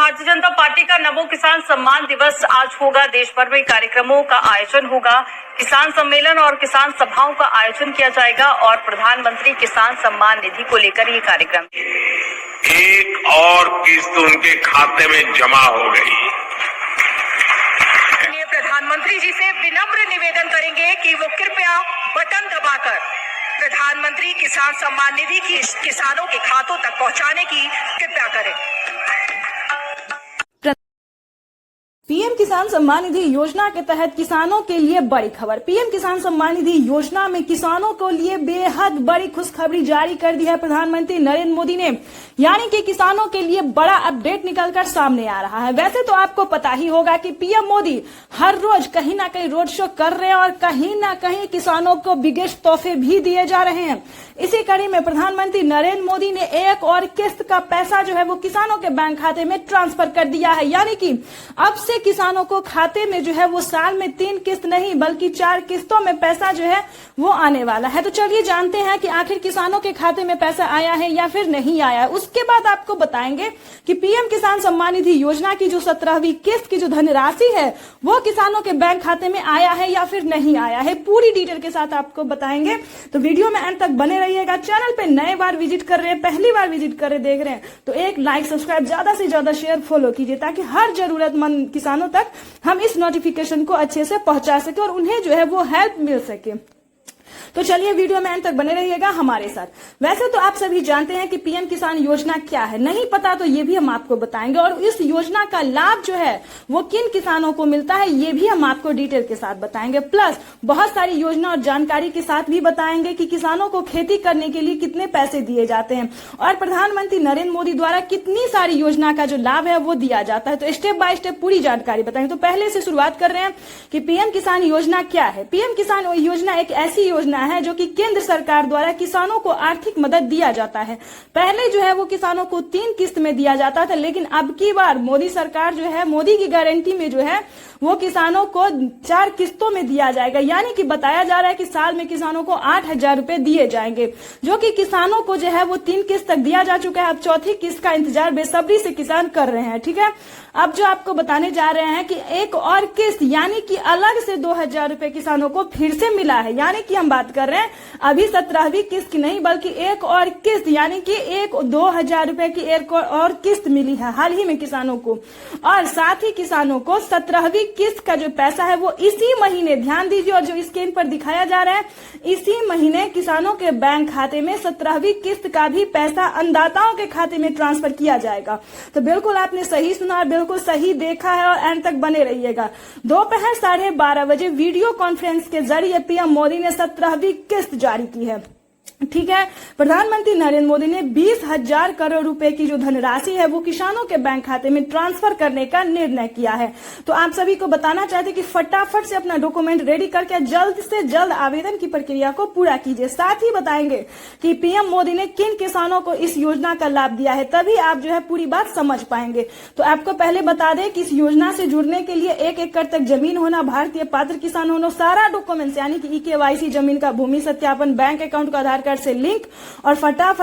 Bharatiya Janata party का नमो किसान सम्मान दिवस आज होगा। देश भर में कार्यक्रमों का आयोजन होगा। किसान सम्मेलन और किसान सभाओं का आयोजन किया जाएगा और प्रधानमंत्री किसान सम्मान निधि को लेकर ये कार्यक्रम एक और किस्त उनके खाते में जमा हो गई। प्रधानमंत्री जी से विनम्र निवेदन करेंगे कि वो कृपया बटन दबाकर प्रधानमंत्री किसान सम्मान निधि की किसानों के खातों तक पहुंचाने की कृपया करें। पीएम किसान सम्मान निधि योजना के तहत किसानों के लिए बड़ी खबर। पीएम किसान सम्मान निधि योजना में किसानों को लिए बेहद बड़ी खुशखबरी जारी कर दी है प्रधानमंत्री नरेंद्र मोदी ने, यानी कि किसानों के लिए बड़ा अपडेट निकलकर सामने आ रहा है। वैसे तो आपको पता ही होगा कि पीएम मोदी हर रोज कहीं ना कहीं रोड शो कर रहे हैं और कहीं ना कहीं किसानों को बिगेस्ट तोहफे भी दिए जा रहे हैं। इसी कड़ी में प्रधानमंत्री नरेंद्र मोदी ने एक और किस्त का पैसा जो है वो किसानों के बैंक खाते में ट्रांसफर कर दिया है, यानी कि अब से किसानों को खाते में जो है वो साल में 3 किस्त नहीं बल्कि 4 किस्तों में पैसा जो है वो आने वाला है। तो चलिए जानते हैं कि आखिर किसानों के खाते में पैसा आया है या फिर नहीं आया है। उसके बाद आपको बताएंगे कि पीएम किसान सम्मान निधि योजना की जो 17वीं किस्त की जो धनराशि है वो किसानों के बैंक खाते में आया है या फिर नहीं आया है। पूरी डिटेल के साथ आपको बताएंगे, तो वीडियो में अंत तक बने रहिएगा। चैनल पे नए बार विजिट कर रहे हैं, पहली बार विजिट कर रहे देख रहे हैं तो एक लाइक, सब्सक्राइब, ज्यादा से ज्यादा शेयर, फॉलो कीजिए ताकि हर जरूरतमंद किसानों तक हम इस नोटिफिकेशन को अच्छे से पहुंचा सके और उन्हें जो है वो हेल्प मिल सके। तो चलिए वीडियो में अंत तक बने रहिएगा हमारे साथ। वैसे तो आप सभी जानते हैं कि पीएम किसान योजना क्या है, नहीं पता तो ये भी हम आपको बताएंगे और इस योजना का लाभ जो है वो किन किसानों को मिलता है ये भी हम आपको डिटेल के साथ बताएंगे। प्लस बहुत सारी योजना और जानकारी के साथ भी बताएंगे कि किसानों को खेती करने के लिए कितने पैसे दिए जाते हैं और प्रधानमंत्री नरेंद्र मोदी द्वारा कितनी सारी योजना का जो लाभ है वो दिया जाता है। तो स्टेप बाय स्टेप पूरी जानकारी बताएंगे। तो पहले से शुरुआत कर रहे हैं कि पीएम किसान योजना क्या है। पीएम किसान योजना एक ऐसी योजना है जो कि केंद्र सरकार द्वारा किसानों को आर्थिक मदद दिया जाता है। पहले जो है वो किसानों को 3 किस्त में दिया जाता था, लेकिन अब की बार मोदी सरकार जो है मोदी की गारंटी में जो है वो किसानों को 4 किस्तों में दिया जाएगा, यानी कि बताया जा रहा है कि साल में किसानों को 8,000 रुपए दिए जाएंगे, जो कि किसानों को जो है वो 3 किस्त तक दिया जा चुका है। अब चौथी किस्त का इंतजार बेसब्री से किसान कर रहे हैं। ठीक है, अब जो आपको बताने जा रहे हैं कि एक और किस्त यानी कि अलग से 2,000 रुपए किसानों को फिर से मिला है, यानी कि हम बात कर रहे हैं अभी 17वीं किस्त की नहीं बल्कि एक और किस्त यानी कि 2,000 रुपए की एक और किस्त मिली है हाल ही में किसानों को। और साथ ही किसानों को 17वीं किस्त का जो पैसा है वो इसी महीने, ध्यान दीजिए, और जो स्क्रीन पर दिखाया जा रहा है इसी महीने किसानों के बैंक खाते में 17वीं किस्त का भी पैसा अन्नदाताओं के खाते में ट्रांसफर किया जाएगा। तो बिल्कुल आपने सही सुना और बिल्कुल सही देखा है और एंड तक बने रहिएगा। दोपहर 12:30 बजे वीडियो कॉन्फ्रेंस के जरिए पीएम मोदी ने 17वीं किस्त जारी की है। ठीक है, प्रधानमंत्री नरेंद्र मोदी ने 20,000 करोड़ रुपए की जो धनराशि है वो किसानों के बैंक खाते में ट्रांसफर करने का निर्णय किया है। तो आप सभी को बताना चाहते कि फटाफट से अपना डॉक्यूमेंट रेडी करके जल्द से जल्द आवेदन की प्रक्रिया को पूरा कीजिए। साथ ही बताएंगे कि पीएम मोदी ने किन किसानों को इस योजना का लाभ दिया है, तभी आप जो है पूरी बात समझ पाएंगे। तो आपको पहले बता दें कि इस योजना से जुड़ने के लिए 1 एकड़ तक जमीन होना, भारतीय पात्र किसान होना, सारा डॉक्यूमेंट्स यानी कि EKYC, जमीन का भूमि सत्यापन, बैंक अकाउंट का आधार कार्ड से लिंक और फटाफट